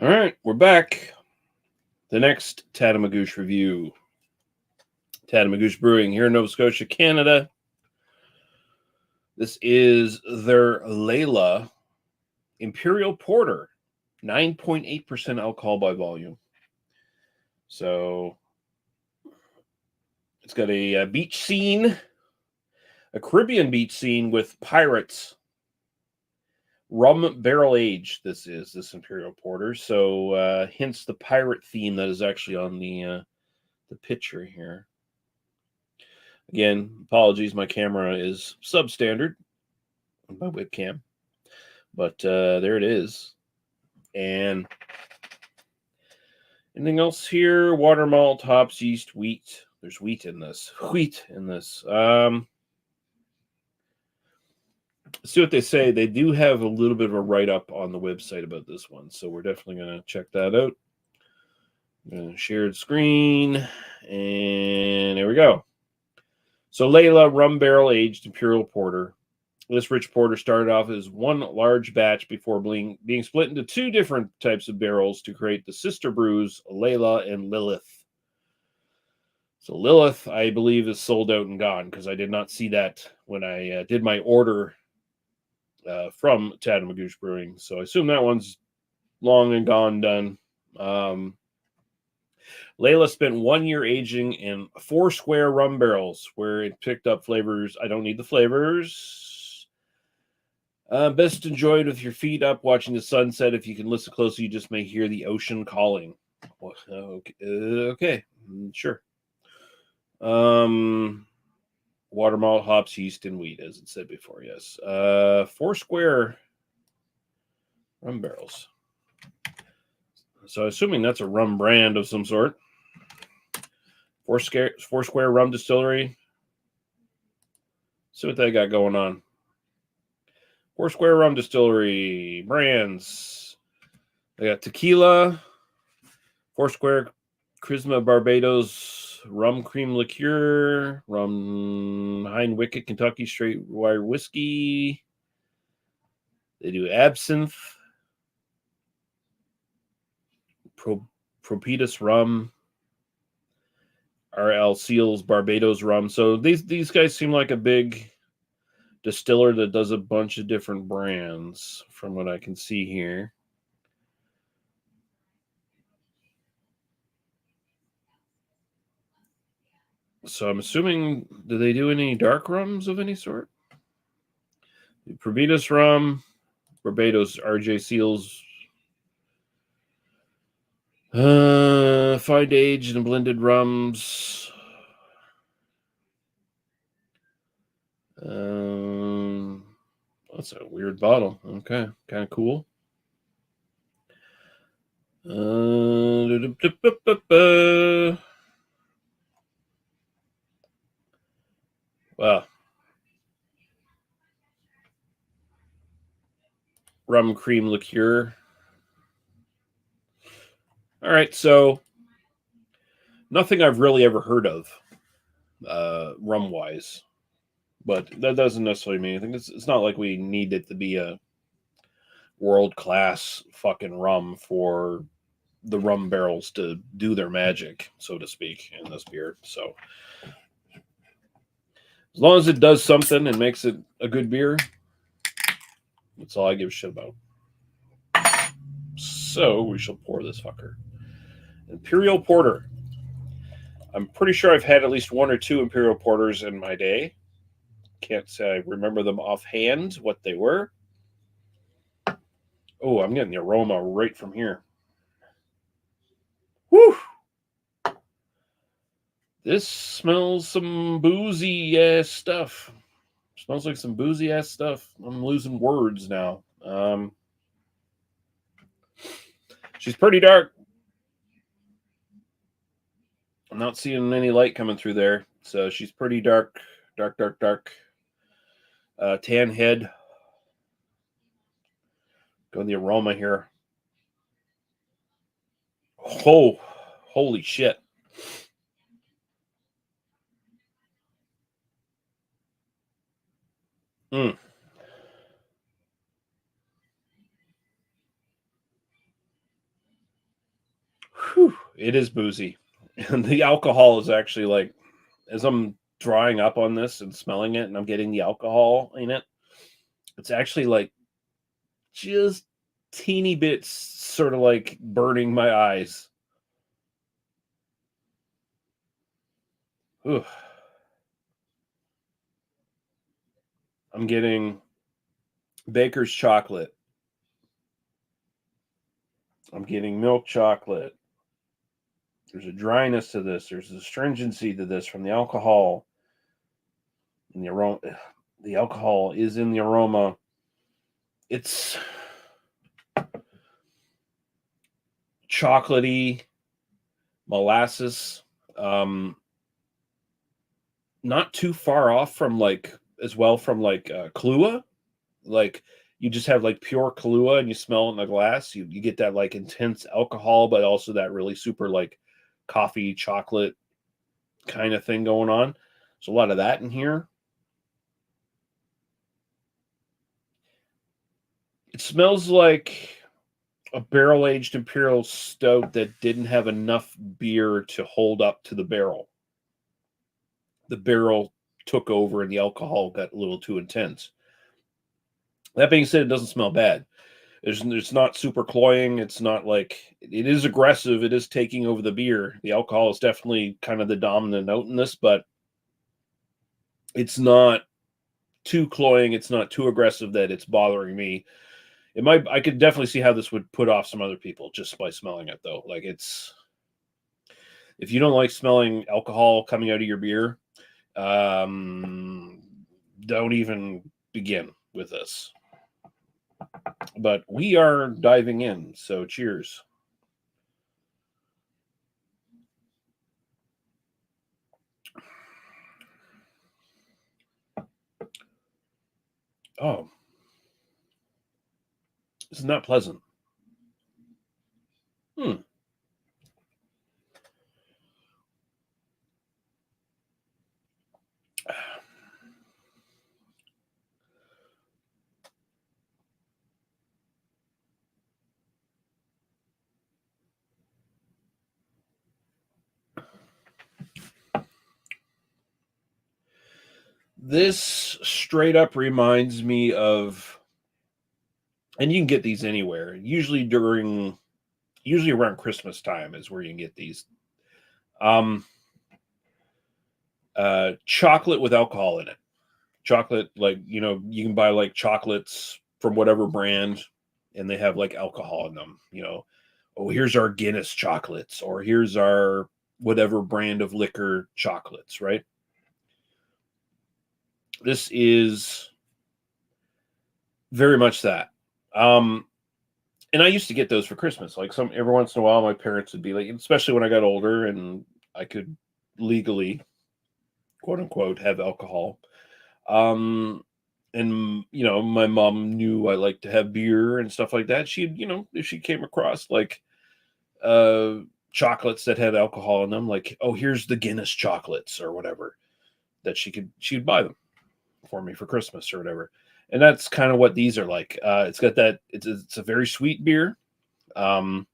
All right, we're back. The next Tatamagouche review. Tatamagouche Brewing here in Nova Scotia, Canada. This is their Layla Imperial Porter, 9.8% alcohol by volume. So it's got a beach scene, a Caribbean beach scene with pirates. Rum barrel aged, this Imperial Porter. So hence the pirate theme that is actually on the picture here. Again, apologies, my camera is substandard, my webcam. But there it is. And anything else here? Water, malt, hops, yeast, wheat. There's wheat in this. Let's see what they say. They do have a little bit of a write-up on the website about this one, so we're definitely going to check that out. I'm going to share screen, and there we go. So Layla Rum Barrel Aged Imperial Porter. This rich porter started off as one large batch before being split into two different types of barrels to create the sister brews, Layla and Lilith. So Lilith, I believe, is sold out and gone because I did not see that when I did my order from Tatamagouche Brewing. So I assume that one's long and gone, done. Layla spent 1 year aging in 4 square rum barrels where it picked up flavors. I don't need the flavors. Best enjoyed with your feet up, watching the sunset. If you can listen closely, you just may hear the ocean calling. Okay, sure. Water, malt, hops, yeast, and wheat, as it said before. Yes. 4 square rum barrels. So assuming that's a rum brand of some sort. Four square rum distillery. See what they got going on. 4 square rum distillery brands. They got tequila, 4 square Charisma Barbados rum cream liqueur, rum Hind Wicket Kentucky straight wire whiskey. They do absinthe, Propetus rum, RL Seals Barbados rum. So these guys seem like a big distiller that does a bunch of different brands from what I can see here. So I'm assuming, do they do any dark rums of any sort? Propetus rum, Barbados RJ Seals, fine aged and blended rums. That's a weird bottle. Okay, kind of cool. Wow. Rum cream liqueur. All right, so nothing I've really ever heard of, rum wise, but that doesn't necessarily mean anything. It's not like we need it to be a world class fucking rum for the rum barrels to do their magic, so to speak, in this beer. So as long as it does something and makes it a good beer, that's all I give a shit about. So we shall pour this fucker. Imperial Porter. I'm pretty sure I've had at least 1 or 2 Imperial Porters in my day. Can't say I remember them offhand, what they were. Oh, I'm getting the aroma right from here. Whew! This smells some boozy ass stuff. Smells like some boozy ass stuff. I'm losing words now. She's pretty dark. I'm not seeing any light coming through there. So she's pretty dark. Dark. Tan head. Go in the aroma here. Oh, holy shit. Mm. It is boozy. And the alcohol is actually like, as I'm drying up on this and smelling it and I'm getting the alcohol in it, it's actually like just teeny bits sort of like burning my eyes. Ugh. I'm getting baker's chocolate. I'm getting milk chocolate. There's a dryness to this. There's a stringency to this from the alcohol. And the aroma, the alcohol is in the aroma. It's chocolatey, molasses. Not too far off from like as well from like Kahlua. Like you just have like pure Kahlua and you smell it in the glass. You get that like intense alcohol, but also that really super like coffee chocolate kind of thing going on. So a lot of that in here. It smells like a barrel aged imperial stout that didn't have enough beer to hold up to the barrel. The barrel took over and the alcohol got a little too intense. That being said, it doesn't smell bad. It's not super cloying. It's not like it is aggressive. It is taking over the beer. The alcohol is definitely kind of the dominant note in this, but it's not too cloying. It's not too aggressive that it's bothering me. It might. I could definitely see how this would put off some other people just by smelling it, though. Like it's if you don't like smelling alcohol coming out of your beer, don't even begin with this. But we are diving in, so cheers. Oh, isn't that pleasant? Hmm. This straight up reminds me of, and you can get these anywhere. Usually around Christmas time is where you can get these. Um, chocolate with alcohol in it. Chocolate, like you can buy like chocolates from whatever brand, and they have like alcohol in them. Oh, here's our Guinness chocolates, or here's our whatever brand of liquor chocolates, right? This is very much that. Um, and I used to get those for Christmas. Like some every once in a while, my parents would be like, especially when I got older and I could legally, quote unquote, have alcohol. Um, and my mom knew I liked to have beer and stuff like that. She'd, if she came across like uh chocolates that had alcohol in them, like, oh, here's the Guinness chocolates or whatever, that she'd buy them for me for Christmas or whatever. And that's kind of what these are like. It's got that it's a very sweet beer. Um,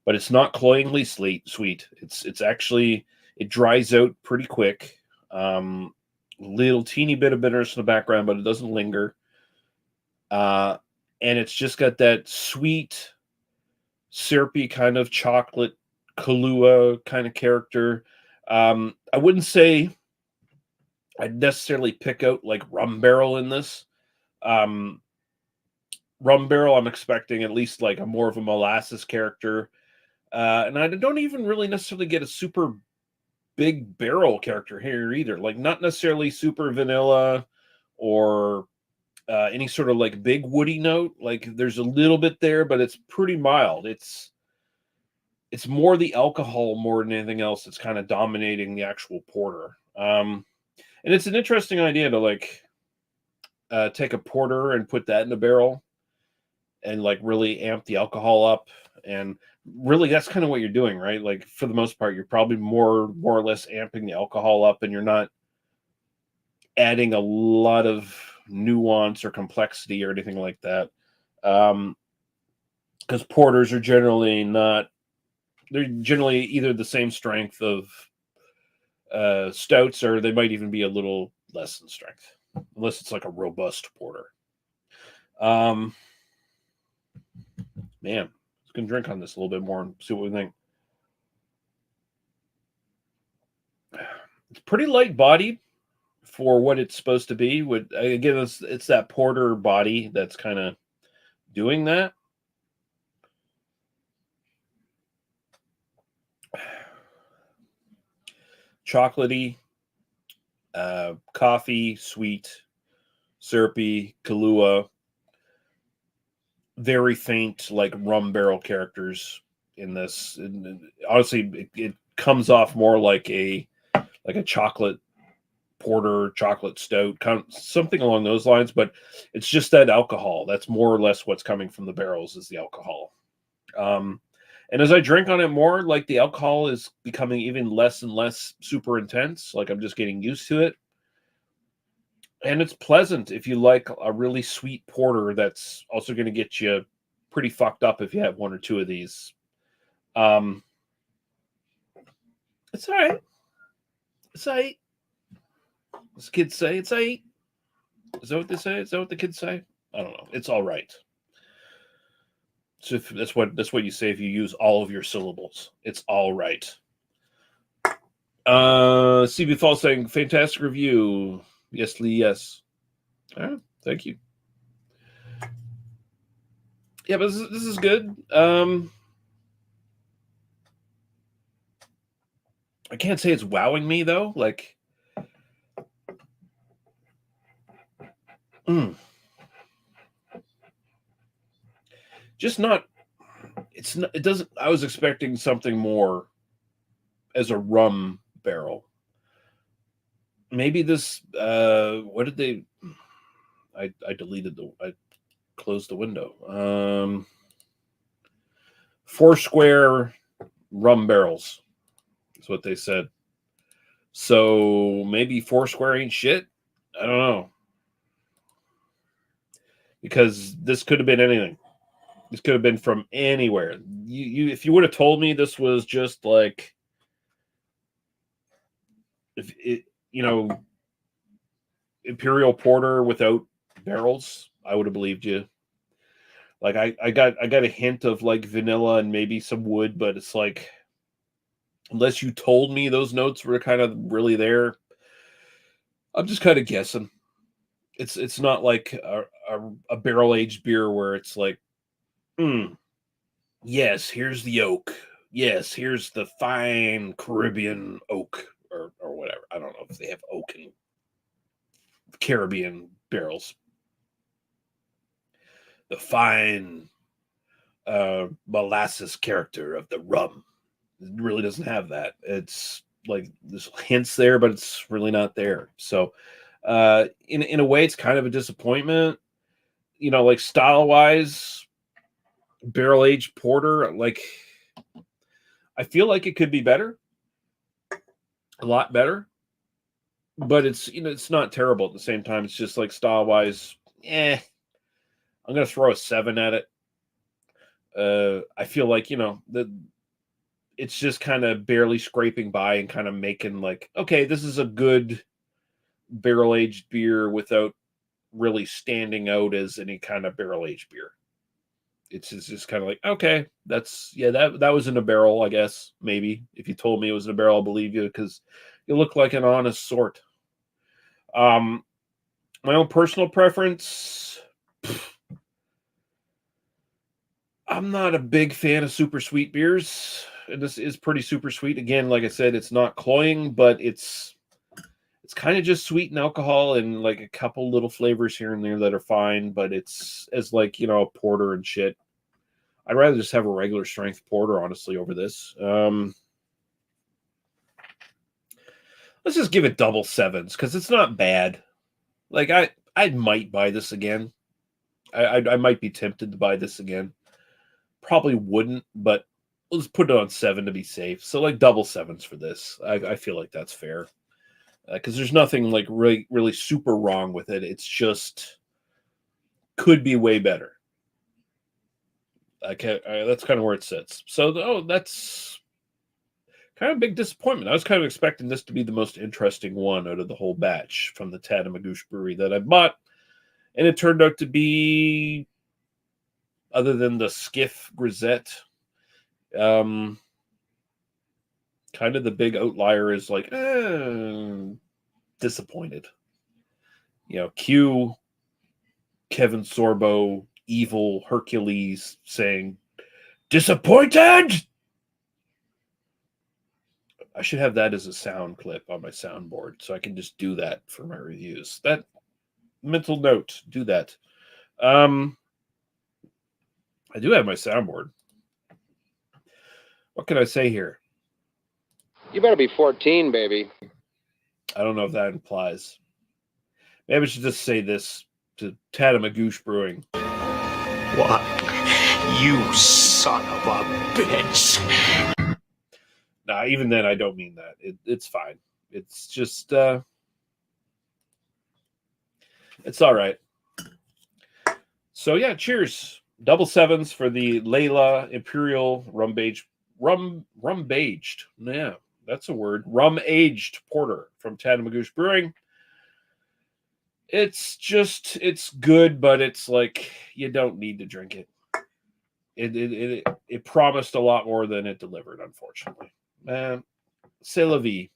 but it's not cloyingly sweet. It's actually it dries out pretty quick. Little teeny bit of bitterness in the background, but it doesn't linger. Uh, and it's just got that sweet, syrupy kind of chocolate Kahlua kind of character. I wouldn't say I'd necessarily pick out like rum barrel in this. Um, rum barrel, I'm expecting at least like a more of a molasses character. And I don't even really necessarily get a super big barrel character here either. Like not necessarily super vanilla or any sort of like big woody note. Like there's a little bit there, but it's pretty mild. It's more the alcohol more than anything else that's kind of dominating the actual porter. And it's an interesting idea to like take a porter and put that in a barrel and like really amp the alcohol up. And really that's kind of what you're doing, right? Like for the most part, you're probably more or less amping the alcohol up, and you're not adding a lot of nuance or complexity or anything like that. Because porters are generally not they're generally either the same strength of stouts, or they might even be a little less than strength, unless it's like a robust porter. Man, let's go drink on this a little bit more and see what we think. It's pretty light bodied for what it's supposed to be. Again, it's that porter body that's kind of doing that. Chocolatey, coffee, sweet, syrupy, Kahlua, very faint, like rum barrel characters in this. And honestly, it comes off more like a chocolate porter, chocolate stout, kind of something along those lines. But it's just that alcohol. That's more or less what's coming from the barrels is the alcohol. And as I drink on it more, like the alcohol is becoming even less and less super intense. Like I'm just getting used to it. And it's pleasant if you like a really sweet porter that's also going to get you pretty fucked up if you have one or two of these. It's all right. It's all right. As kids say, it's all right. Is that what they say? Is that what the kids say? I don't know. It's all right. So that's what you say if you use all of your syllables. It's all right. CB Fall saying fantastic review. Yes, Lee. Yes. All right. Thank you. Yeah, but this is good. I can't say it's wowing me though. Like, just not. It's not. It doesn't. I was expecting something more as a rum barrel. Maybe this. What did they? I deleted I closed the window. Foursquare rum barrels is what they said. So maybe Foursquare ain't shit. I don't know, because this could have been anything. This could have been from anywhere. If you would have told me this was just like, if it, Imperial Porter without barrels, I would have believed you. Like I got a hint of like vanilla and maybe some wood, but it's like, unless you told me those notes were kind of really there, I'm just kind of guessing. It's not like a barrel aged beer where it's like, yes, here's the oak. Yes, here's the fine Caribbean oak or whatever. I don't know if they have oak in Caribbean barrels. The fine molasses character of the rum. It really doesn't have that. It's like there's hints there, but it's really not there. So in a way, it's kind of a disappointment. Like style wise, barrel aged porter, like I feel like it could be better, a lot better. But it's not terrible at the same time. It's just like style wise, I'm gonna throw a 7 at it. I feel like it's just kind of barely scraping by and kind of making like, okay, this is a good barrel aged beer without really standing out as any kind of barrel aged beer. It's just kind of like, okay, that was in a barrel, I guess. Maybe if you told me it was in a barrel, I'll believe you because you look like an honest sort. My own personal preference, I'm not a big fan of super sweet beers, and this is pretty super sweet. Again, like I said, it's not cloying, but it's kind of just sweet and alcohol and like a couple little flavors here and there that are fine, but it's as like, a porter and shit. I'd rather just have a regular strength porter, honestly, over this. Let's just give it double 7s because it's not bad. Like I might buy this again. I might be tempted to buy this again. Probably wouldn't, but let's put it on 7 to be safe. So like double 7s for this. I feel like that's fair because there's nothing like really really super wrong with it. It's just could be way better. That's kind of where it sits. So that's kind of a big disappointment. I was kind of expecting this to be the most interesting one out of the whole batch from the Tatamagouche brewery that I bought. And it turned out to be, other than the Skiff Grisette, kind of the big outlier is like, disappointed. Cue Kevin Sorbo, evil Hercules saying, disappointed! I should have that as a sound clip on my soundboard so I can just do that for my reviews. That mental note, do that. I do have my soundboard. What can I say here? You better be 14, baby. I don't know if that implies. Maybe I should just say this to Tatamagouche Brewing. What? You son of a bitch. Nah, even then, I don't mean that. It's fine. It's just, it's all right. So yeah, cheers. Double sevens for the Layla Imperial rum-aged. Yeah, that's a word. Rum-aged porter from Tatamagouche Brewing. It's good, but it's like you don't need to drink it. It promised a lot more than it delivered, unfortunately. C'est la vie.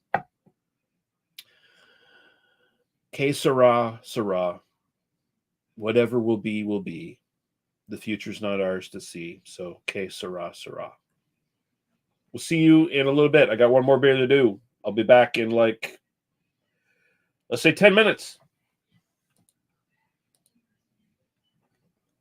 Que sera, sera. Whatever will be, will be. The future's not ours to see. So, que sera, sera. We'll see you in a little bit. I got one more beer to do. I'll be back in let's say 10 minutes.